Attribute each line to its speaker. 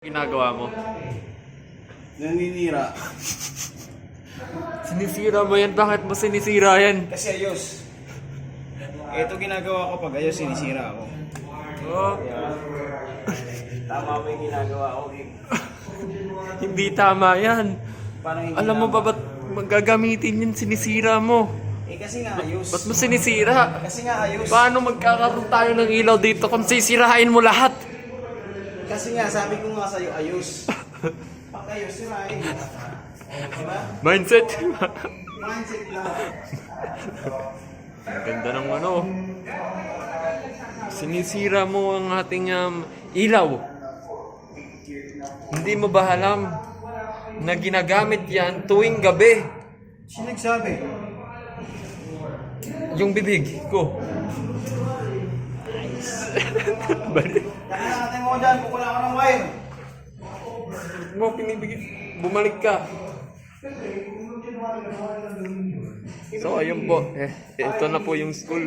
Speaker 1: Ginagawa mo?
Speaker 2: Naninira.
Speaker 1: Sinisira mo yan? Bakit mo sinisira yan?
Speaker 2: Kasi ayos. Ito ginagawa ko pag ayos, sinisira ako.
Speaker 1: Oh,
Speaker 2: Tama ba yung ginagawa ko?
Speaker 1: hindi tama yan.
Speaker 2: Parang hindi
Speaker 1: Alam mo
Speaker 2: tama.
Speaker 1: ba ba't magagamitin yun? Sinisira mo.
Speaker 2: Kasi nga ayos.
Speaker 1: Ba't mo sinisira?
Speaker 2: Kasi nga ayos.
Speaker 1: Paano magkakaroon tayo ng ilaw dito kung sisirain mo lahat?
Speaker 2: Kasi nga sabi ko nga sa'yo ayos. Pag ayos, sirain. Diba?
Speaker 1: Mindset.
Speaker 2: Mindset lang.
Speaker 1: Ang ganda ng ano. Sinisira mo ang ating ilaw. Hindi mo ba alam na ginagamit yan tuwing gabi?
Speaker 2: Sino nagsabi?
Speaker 1: Yung bibig ko. Balik.
Speaker 2: Nakakatay mo dyan, kung wala ka ng wire.
Speaker 1: Mo pinibigyan. Bumalik ka. So ayun po. Ito na po yung school.